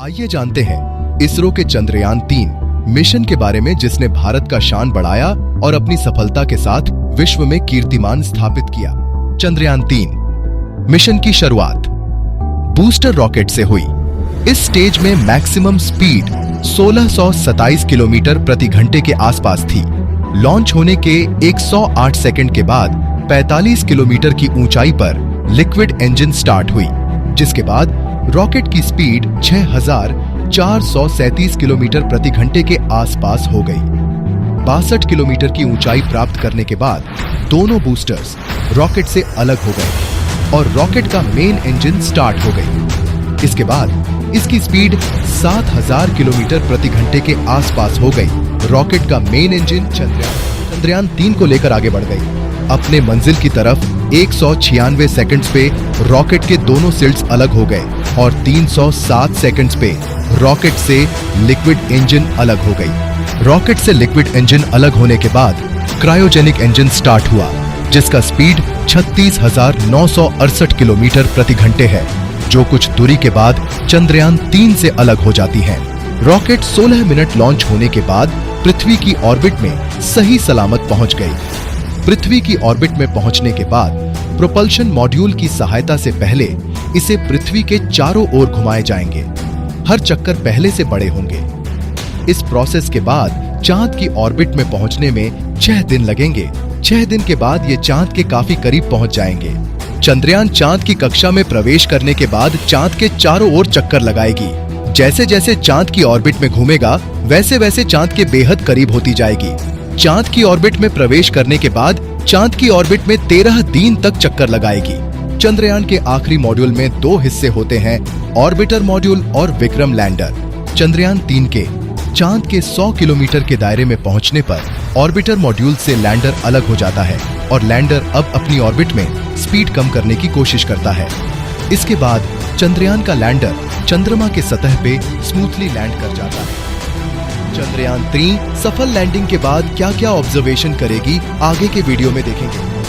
आइए जानते हैं इसरो के चंद्रयान 3 मिशन के बारे में, जिसने भारत का शान बढ़ाया और अपनी सफलता के साथ विश्व में कीर्तिमान स्थापित किया। चंद्रयान 3 मिशन की शुरुआत बूस्टर रॉकेट से हुई। इस स्टेज में मैक्सिमम स्पीड 1627 किलोमीटर प्रति घंटे के आसपास थी। लॉन्च होने के 108 सेकंड के बाद 45 किलोमीटर की ऊंचाई पर लिक्विड इंजन स्टार्ट हुई, जिसके बाद रॉकेट की स्पीड 6437 किलोमीटर प्रति घंटे के आसपास हो गई। 62 किलोमीटर की ऊंचाई प्राप्त करने के बाद दोनों बूस्टर्स रॉकेट से अलग हो गए और रॉकेट का मेन इंजन स्टार्ट हो गई। इसके बाद इसकी स्पीड 7000 किलोमीटर प्रति घंटे के आसपास हो गई। रॉकेट का मेन इंजन चंद्रयान 3 को लेकर आगे बढ़ गई। अपने मंजिल की तरफ 196 सेकंड्स पे रॉकेट के दोनों सिल्ट्स अलग हो गए और 307 सेकंड्स पे रॉकेट से लिक्विड इंजन अलग हो गई। रॉकेट से लिक्विड इंजन अलग होने के बाद क्रायोजेनिक इंजन स्टार्ट हुआ, जिसका स्पीड 36,968 किलोमीटर प्रति घंटे है, जो कुछ दूरी के बाद चंद्रयान 3 से अलग हो जाती है। रॉकेट 16 मिनट लॉन्च होने के बाद पृथ्वी की ऑर्बिट में सही सलामत पहुंच गई। पृथ्वी की ऑर्बिट में पहुंचने के बाद प्रोपल्शन मॉड्यूल की सहायता से पहले इसे पृथ्वी के चारों ओर घुमाए जाएंगे। हर चक्कर पहले से बड़े होंगे। इस प्रोसेस के बाद चांद की ऑर्बिट में पहुंचने में 6 दिन लगेंगे। 6 दिन के बाद ये चांद के काफी करीब पहुंच जाएंगे। चंद्रयान चांद की कक्षा में प्रवेश करने के बाद चांद के चारों ओर चक्कर लगाएगी। जैसे जैसे चांद की ऑर्बिट में घूमेगा, वैसे वैसे चांद के बेहद करीब होती जाएगी। चांद की ऑर्बिट में प्रवेश करने के बाद चांद की ऑर्बिट में 13 दिन तक चक्कर लगाएगी। चंद्रयान के आखिरी मॉड्यूल में 2 हिस्से होते हैं, ऑर्बिटर मॉड्यूल और विक्रम लैंडर। चंद्रयान 3 के चांद के 100 किलोमीटर के दायरे में पहुंचने पर ऑर्बिटर मॉड्यूल से लैंडर अलग हो जाता है और लैंडर अब अपनी ऑर्बिट में स्पीड कम करने की कोशिश करता है। इसके बाद चंद्रयान का लैंडर चंद्रमा के सतह पे स्मूथली लैंड कर जाता है। चंद्रयान 3 सफल लैंडिंग के बाद क्या क्या ऑब्जर्वेशन करेगी, आगे के वीडियो में देखेंगे।